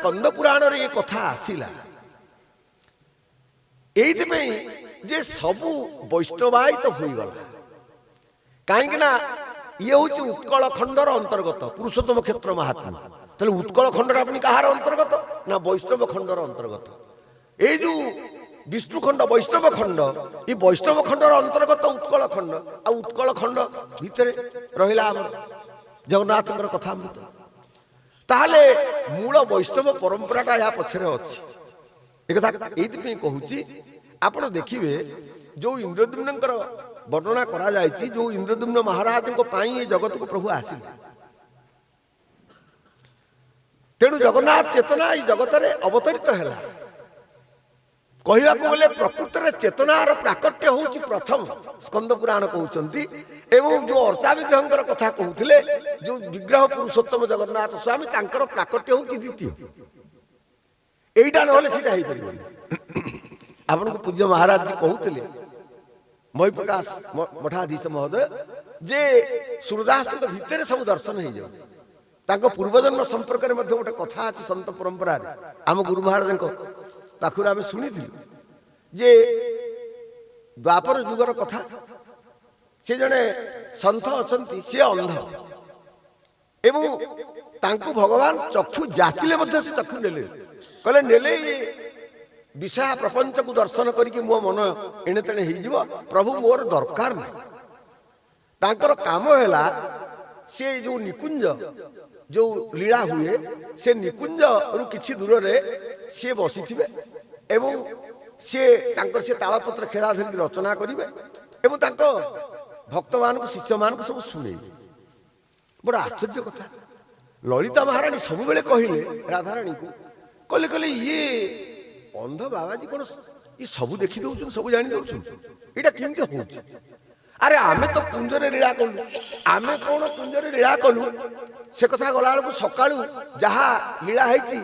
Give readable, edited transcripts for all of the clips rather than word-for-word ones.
ସ୍କନ୍ଦ ପୁରାଣରେ ଏ କଥା ଆସିଲା এইଥିପାଇଁ ଯେ ସବୁ ବୈଷ୍ଣବାୟିତ ହୋଇଗଲା। କାହିଁକି ନା ଇଏ ହେଉଛି ଉତ୍କଳ ଖଣ୍ଡର ଅନ୍ତର୍ଗତ ପୁରୁଷୋତ୍ତମ କ୍ଷେତ୍ର ମହାତ୍ମା। ତାହେଲେ ଉତ୍କଳ ଖଣ୍ଡର ଆପଣ କାହାର ଅନ୍ତର୍ଗତ ନା ବୈଷ୍ଣବ ଖଣ୍ଡର ଅନ୍ତର୍ଗତ। ଏଇ ଯୋଉ ବିଷ୍ଣୁ ଖଣ୍ଡ ବୈଷ୍ଣବ ଖଣ୍ଡ ଏ ବୈଷ୍ଣବ ଖଣ୍ଡର ଅନ୍ତର୍ଗତ ଉତ୍କଳ ଖଣ୍ଡ। ଆଉ ଉତ୍କଳ ଖଣ୍ଡ ଭିତରେ ରହିଲା ଆମର ଜଗନ୍ନାଥଙ୍କର କଥାମୃତ। ତାହେଲେ ମୂଳ ବୈଷ୍ଣବ ପରମ୍ପରାଟା ଏହା ପଛରେ ଅଛି। ଏକଥା ଏଇଥିପାଇଁ କହୁଛି ଆପଣ ଦେଖିବେ ଯୋଉ ଇନ୍ଦ୍ରଦ୍ୟୁମ୍ନଙ୍କର ବର୍ଣ୍ଣନା କରାଯାଇଛି, ଯୋଉ ଇନ୍ଦ୍ରଦ୍ୟୁମ୍ନ ମହାରାଜଙ୍କ ପାଇଁ ଏ ଜଗତକୁ ପ୍ରଭୁ ଆସିଲେ। ତେଣୁ ଜଗନ୍ନାଥ ଚେତନା ଏଇ ଜଗତରେ ଅବତରିତ ହେଲା। କହିବାକୁ ଗଲେ ପ୍ରକୃତରେ ଚେତନାର ପ୍ରାକଟ୍ୟ ହେଉଛି ପ୍ରଥମ ସ୍କନ୍ଦ ପୁରାଣ କହୁଛନ୍ତି। ଏବଂ ଯୋଉ ଅର୍ଚା ବିଗ୍ରହଙ୍କର କଥା କହୁଥିଲେ, ଯୋଉ ବିଗ୍ରହ ପୁରୁଷୋତ୍ତମ ଜଗନ୍ନାଥ ସ୍ୱାମୀ ତାଙ୍କର ପ୍ରାକଟ୍ୟ ହେଉଛି ଦ୍ୱିତୀୟ। এইটা নহলে সেটা ହେଇପାରିବନି। ଆପଣଙ୍କୁ ପୂଜ୍ୟ ମହାରାଜ କହୁଥିଲେ ମହିପ୍ରକାଶ ମଠାଧୀଶ ମହୋଦୟ ଯେ ସୂର୍ଯ୍ୟଦାସଙ୍କ ଭିତରେ ସବୁ ଦର୍ଶନ ହେଇଯାଉଛି। ତାଙ୍କ ପୂର୍ବଜନ୍ମ ସମ୍ପର୍କରେ ମଧ୍ୟ ଗୋଟେ କଥା ଅଛି ସନ୍ତ ପରମ୍ପରାରେ। ଆମ ଗୁରୁ ମହାରାଜଙ୍କ ପାଖରୁ ଆମେ ଶୁଣିଥିଲୁ ଯେ ଦ୍ୱାପର ଯୁଗର କଥା। ସେ ଜଣେ ସନ୍ଥ ଅଛନ୍ତି, ସିଏ ଅନ୍ଧ ଏବଂ ତାଙ୍କୁ ଭଗବାନ ଚକ୍ଷୁ ଯାଚିଲେ ମଧ୍ୟ ସେ ଚକ୍ଷୁ ନେଲେ। କହିଲେ ନେଲେ ବିଷୟ ପ୍ରପଞ୍ଚକୁ ଦର୍ଶନ କରିକି ମୋ ମନ ଏଣେ ତେଣେ ହେଇଯିବ, ପ୍ରଭୁ ମୋର ଦରକାର ନାହିଁ। ତାଙ୍କର କାମ ହେଲା ସେ ଯୋଉ ନିକୁଞ୍ଜ ଯୋଉ ଲୀଳା ହୁଏ ସେ ନିକୁଞ୍ଜରୁ କିଛି ଦୂରରେ ସିଏ ବସିଥିବେ ଏବଂ ସିଏ ତାଙ୍କର ସେ ତାଳପତ୍ର ଖେଳା ଧରିକି ରଚନା କରିବେ ଏବଂ ତାଙ୍କ ଭକ୍ତମାନଙ୍କୁ ଶିଷ୍ୟମାନଙ୍କୁ ସବୁ ଶୁଣେଇବେ। ବଡ଼ ଆଶ୍ଚର୍ଯ୍ୟ କଥା। ଲଳିତା ମହାରାଣୀ ସବୁବେଳେ କହିଲେ ରାଧାରାଣୀଙ୍କୁ, କହିଲେ କହିଲେ ଇଏ ଅନ୍ଧ ବାବାଜୀ କ'ଣ ଇଏ ସବୁ ଦେଖି ଦେଉଛନ୍ତି, ସବୁ ଜାଣି ଦେଉଛନ୍ତି, ଏଇଟା କେମିତି ହଉଛି? ଆରେ ଆମେ ତ କୁଞ୍ଜରେ ଲୀଳା କଲୁ, ଆମେ କ'ଣ କୁଞ୍ଜରେ ଲୀଳା କଲୁ ସେ କଥା ଗଲାବେଳକୁ ସକାଳୁ ଯାହା ଲୀଳା ହେଇଛି,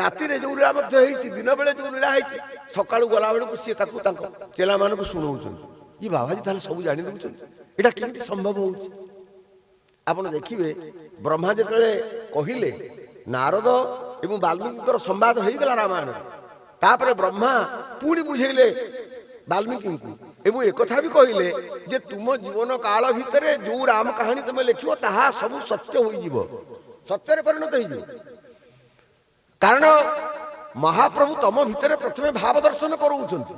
ରାତିରେ ଯୋଉ ଲୀଳା ମଧ୍ୟ ହେଇଛି, ଦିନ ବେଳେ ଯୋଉ ଲୀଳା ହେଇଛି, ସକାଳୁ ଗଲାବେଳକୁ ସିଏ ତାକୁ ତାଙ୍କ ଚେଲାମାନଙ୍କୁ ଶୁଣଉଛନ୍ତି। ଇଏ ବାବାଜୀ ତାହେଲେ ସବୁ ଜାଣି ଦେଉଛନ୍ତି, ଏଇଟା କେମିତି ସମ୍ଭବ ହଉଛି? ଆପଣ ଦେଖିବେ ବ୍ରହ୍ମା ଯେତେବେଳେ କହିଲେ, ନାରଦ ଏବଂ ବାଲ୍ମୀକିଙ୍କର ସମ୍ବାଦ ହେଇଗଲା ରାମାୟଣରେ। ତାପରେ ବ୍ରହ୍ମା ପୁଣି ବୁଝେଇଲେ ବାଲ୍ମୀକିଙ୍କୁ ଏବଂ ଏକଥା ବି କହିଲେ ଯେ ତୁମ ଜୀବନ କାଳ ଭିତରେ ଯୋଉ ରାମ କାହାଣୀ ତମେ ଲେଖିବ ତାହା ସବୁ ସତ୍ୟ ହୋଇଯିବ, ସତ୍ୟରେ ପରିଣତ ହେଇଯିବ। କାରଣ ମହାପ୍ରଭୁ ତମ ଭିତରେ ପ୍ରଥମେ ଭାବ ଦର୍ଶନ କରୁଛନ୍ତି।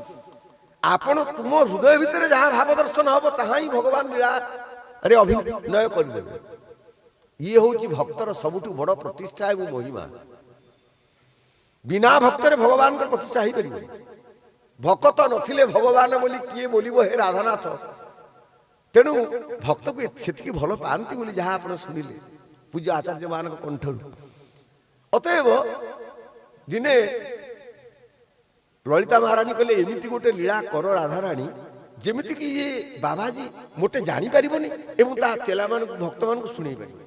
ଆପଣ ତୁମ ହୃଦୟ ଭିତରେ ଯାହା ଭାବ ଦର୍ଶନ ହବ ତାହା ହିଁ ଭଗବାନ ଲୀଳାରେ ଅଭିନୟ କରିଦେବେ। ଇଏ ହେଉଛି ଭକ୍ତର ସବୁଠୁ ବଡ଼ ପ୍ରତିଷ୍ଠା ଏବଂ ମହିମା। ବିନା ଭକ୍ତରେ ଭଗବାନଙ୍କର ପ୍ରତିଷ୍ଠା ହେଇପାରିବ। ଭକ୍ତ ନଥିଲେ ଭଗବାନ ବୋଲି କିଏ ବୋଲିବ ହେ ରାଧାନାଥ। ତେଣୁ ଭକ୍ତକୁ ସେତିକି ଭଲ ପାଆନ୍ତି ବୋଲି ଯାହା ଆପଣ ଶୁଣିଲେ ପୂଜ୍ୟ ଆଚାର୍ଯ୍ୟ ମାନଙ୍କ କଣ୍ଠରୁ। ଅତଏବ ଦିନେ ଲଳିତା ମହାରାଣୀ କହିଲେ, ଏମିତି ଗୋଟେ ଲୀଳା କର ରାଧାରାଣୀ ଯେମିତିକି ଇଏ ବାବାଜୀ ମୋଟେ ଜାଣିପାରିବନି ଏବଂ ତା ଚେଲାମାନଙ୍କୁ ଭକ୍ତମାନଙ୍କୁ ଶୁଣେଇ ପାରିବ।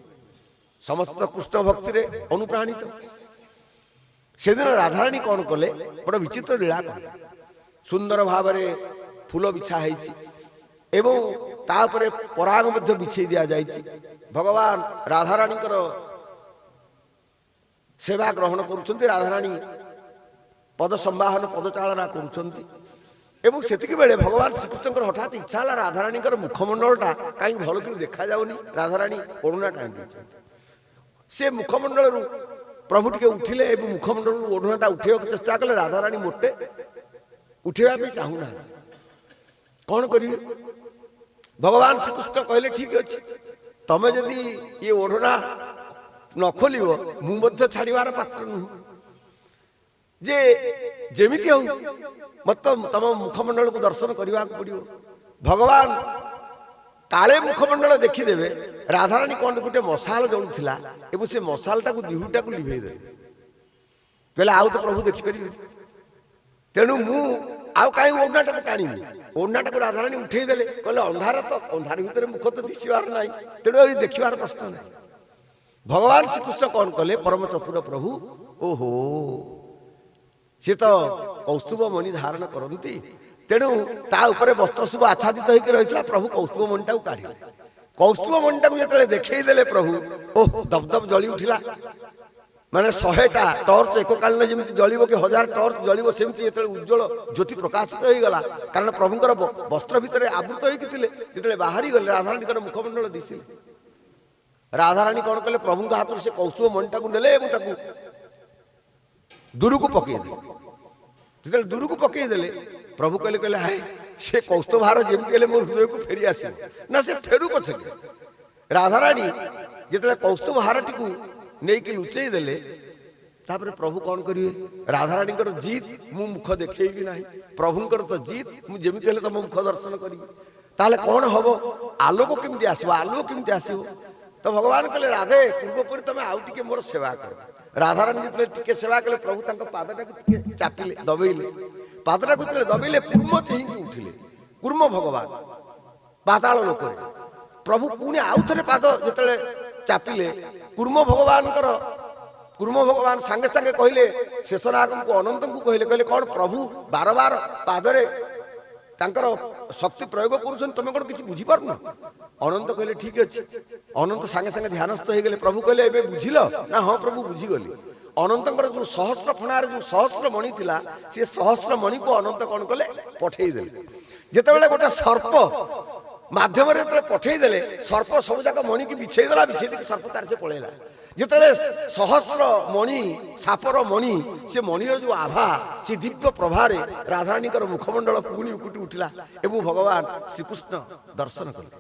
ସମସ୍ତ କୃଷ୍ଣ ଭକ୍ତିରେ ଅନୁପ୍ରାଣିତ। ସେଦିନ ରାଧାରାଣୀ କ'ଣ କଲେ, ବଡ଼ ବିଚିତ୍ର ଲୀଳା କଲେ। ସୁନ୍ଦର ଭାବରେ ଫୁଲ ବିଛା ହେଇଛି ଏବଂ ତା ଉପରେ ପରାଗ ମଧ୍ୟ ବିଛେଇ ଦିଆଯାଇଛି। ଭଗବାନ ରାଧାରାଣୀଙ୍କର ସେବା ଗ୍ରହଣ କରୁଛନ୍ତି, ରାଧାରାଣୀ ପଦ ସମ୍ବାହନ ପଦଚାଳନା କରୁଛନ୍ତି ଏବଂ ସେତିକି ବେଳେ ଭଗବାନ ଶ୍ରୀକୃଷ୍ଣଙ୍କର ହଠାତ୍ ଇଚ୍ଛା ହେଲା ରାଧାରାଣୀଙ୍କର ମୁଖମଣ୍ଡଳଟା କାହିଁକି ଭଲ କରି ଦେଖାଯାଉନି, ରାଧାରାଣୀ ଓଢ଼ଣା ଟାଣି ଦେଇଛନ୍ତି। ସେ ମୁଖମଣ୍ଡଳରୁ ପ୍ରଭୁ ଟିକେ ଉଠିଲେ ଏବଂ ମୁଖମଣ୍ଡଳରୁ ଓଢ଼ଣାଟା ଉଠେଇବାକୁ ଚେଷ୍ଟା କଲେ, ରାଧାରାଣୀ ମୋଟେ ଉଠେଇବା ପାଇଁ ଚାହୁଁନାହାନ୍ତି। କ'ଣ କରିବେ? ଭଗବାନ ଶ୍ରୀକୃଷ୍ଣ କହିଲେ, ଠିକ ଅଛି, ତମେ ଯଦି ଇଏ ଓଢ଼ଣା ନ ଖୋଲିବ ମୁଁ ମଧ୍ୟ ଛାଡ଼ିବାର ପାତ୍ର ନୁହଁ। ଯେ ଯେମିତି ହଉ ମତେ ତମ ମୁଖମଣ୍ଡଳକୁ ଦର୍ଶନ କରିବାକୁ ପଡ଼ିବ। ଭଗବାନ କାଳେ ମୁଖମଣ୍ଡଳ ଦେଖିଦେବେ। ରାଧାରାଣୀ କ'ଣ ଗୋଟେ ମଶାଲ ଜଳୁଥିଲା ଏବଂ ସେ ମଶାଲଟାକୁ ଦିହୁଟାକୁ ଲିଭେଇ ଦେବେ। କହିଲେ ଆଉ ତ ପ୍ରଭୁ ଦେଖିପାରିବେ, ତେଣୁ ମୁଁ ଆଉ କାହିଁ ଓଢ଼ଣାଟାକୁ ଟାଣିବି। ଓଢ଼ଣାଟାକୁ ରାଧାରାଣୀ ଉଠେଇ ଦେଲେ। କହିଲେ ଅନ୍ଧାର ତ, ଅନ୍ଧାର ଭିତରେ ମୁଖ ତ ଦିଶିବାର ନାହିଁ, ତେଣୁ ଏଇ ଦେଖିବାର ପ୍ରଶ୍ନ ନାହିଁ। ଭଗବାନ ଶ୍ରୀକୃଷ୍ଣ କ'ଣ କଲେ, ପରମ ଚତୁର ପ୍ରଭୁ, ଓହୋ ସେ ତ କୌସ୍ତୁଭ ମଣି ଧାରଣ କରନ୍ତି, ତେଣୁ ତା ଉପରେ ବସ୍ତ୍ର ସବୁ ଆଚ୍ଛାଦିତ ହେଇକି ରହିଥିଲା। ପ୍ରଭୁ କୌସ୍ତୁଭ ମଣିଟାକୁ କାଢ଼ିଲେ। କୌସ୍ତୁଭ ମଣିଟାକୁ ଯେତେବେଳେ ଦେଖେଇ ଦେଲେ ପ୍ରଭୁ, ଓହ ଦବଦବ ଜଳି ଉଠିଲା ମାନେ 100ଟା ଟର୍ଚ୍ଚ ଏକକାଳୀନ ଯେମିତି ଜଳିବ କି 1000 ଟର୍ଚ୍ଚ ଜଳିବ ସେମିତି ଯେତେବେଳେ ଉଜ୍ଜଳ ଜ୍ୟୋତି ପ୍ରକାଶିତ ହେଇଗଲା। କାରଣ ପ୍ରଭୁଙ୍କର ବସ୍ତ୍ର ଭିତରେ ଆବୃତ ହେଇକି ଥିଲେ, ଯେତେବେଳେ ବାହାରି ଗଲେ ରାଧାରାଣୀଙ୍କର ମୁଖମଣ୍ଡଳ ଦିଶିଲେ। ରାଧାରାଣୀ କଣ କଲେ, ପ୍ରଭୁଙ୍କ ହାତରୁ ସେ କୌସ୍ତୁଭ ମଣିଟାକୁ ନେଲେ ଏବଂ ତାକୁ ଦୂରକୁ ପକେଇଦେଲେ। ଯେତେବେଳେ ଦୂରକୁ ପକେଇଦେଲେ ପ୍ରଭୁ କହିଲେ ହାଏ ସେ କୌସ୍ତୁଭ ହାର ଯେମିତି ହେଲେ ମୋ ହୃଦୟକୁ ଫେରି ଆସିବ। ନା ସେ ଫେରୁ ପଛକେ। ରାଧାରାଣୀ ଯେତେବେଳେ କୌସ୍ତୁଭ ହାରଟିକୁ ନେଇକି ଲୁଚେଇ ଦେଲେ, ତାପରେ ପ୍ରଭୁ କଣ କରିବେ? ରାଧାରାଣୀଙ୍କର ଜିଦ୍, ମୁଁ ମୁଖ ଦେଖେଇବି ନାହିଁ। ପ୍ରଭୁଙ୍କର ତ ଜିଦ୍, ମୁଁ ଯେମିତି ହେଲେ ତମ ମୁଖ ଦର୍ଶନ କରିବି। ତାହେଲେ କଣ ହବ? ଆଲୋକ କେମିତି ଆସିବ? ଆଲୋକ କେମିତି ଆସିବ? ତ ଭଗବାନ କହିଲେ ରାଧେ ପୂର୍ବ ପରି ତମେ ଆଉ ଟିକେ ମୋର ସେବା କର। ରାଧାରାଣୀ ଯେତେବେଳେ ଟିକେ ସେବା କଲେ, ପ୍ରଭୁ ତାଙ୍କ ପାଦଟାକୁ ଟିକେ ଚାପିଲେ, ଦବେଇଲେ। ପାଦଟାକୁ ଯେତେବେଳେ ଦବେଇଲେ, କୁର୍ମ ଚେଇଁକି ଉଠିଲେ। କୁର୍ମ ଭଗବାନ ପାତାଳ ଲୋକରେ। ପ୍ରଭୁ ପୁଣି ଆଉ ଥରେ ପାଦ ଯେତେବେଳେ ଚାପିଲେ, କୁର୍ମ ଭଗବାନ ସାଙ୍ଗେ ସାଙ୍ଗେ କହିଲେ, ଶେଷନାଗଙ୍କୁ ଅନନ୍ତଙ୍କୁ କହିଲେ କଣ ପ୍ରଭୁ ବାରବାର ପାଦରେ ତାଙ୍କର ଶକ୍ତି ପ୍ରୟୋଗ କରୁଛନ୍ତି, ତମେ କଣ କିଛି ବୁଝିପାରୁନ? ଅନନ୍ତ କହିଲେ ଠିକ ଅଛି। ଅନନ୍ତ ସାଙ୍ଗେ ସାଙ୍ଗେ ଧ୍ୟାନସ୍ଥ ହେଇଗଲେ। ପ୍ରଭୁ କହିଲେ ଏବେ ବୁଝିଲ ନା? ହଁ ପ୍ରଭୁ ବୁଝିଗଲି। ଅନନ୍ତଙ୍କର ଯୋଉ ସହସ୍ର ଫଣାରେ ଯୋଉ ସହସ୍ର ମଣି ଥିଲା, ସେ ସହସ୍ର ମଣିକୁ ଅନନ୍ତ କଣ କଲେ? ପଠେଇଦେଲେ। ଯେତେବେଳେ ଗୋଟେ ସର୍ପ ମାଧ୍ୟମରେ ଯେତେବେଳେ ପଠେଇଦେଲେ, ସର୍ପ ସବୁ ଯାକ ମଣିକି ବିଛେଇ ଦେଲା। ବିଛେଇ ଦେଇକି ସର୍ପ ତାର ସେ ପଳେଇଲା। ଯେତେବେଳେ ସହସ୍ର ମଣି, ସାପର ମଣି, ସେ ମଣିର ଯୋଉ ଆଭା, ସେ ଦିବ୍ୟ ପ୍ରଭାରେ ରାଧାରାଣୀଙ୍କର ମୁଖମଣ୍ଡଳ ପୁଣି ଉକୁଟି ଉଠିଲା ଏବଂ ଭଗବାନ ଶ୍ରୀକୃଷ୍ଣ ଦର୍ଶନ କଲେ।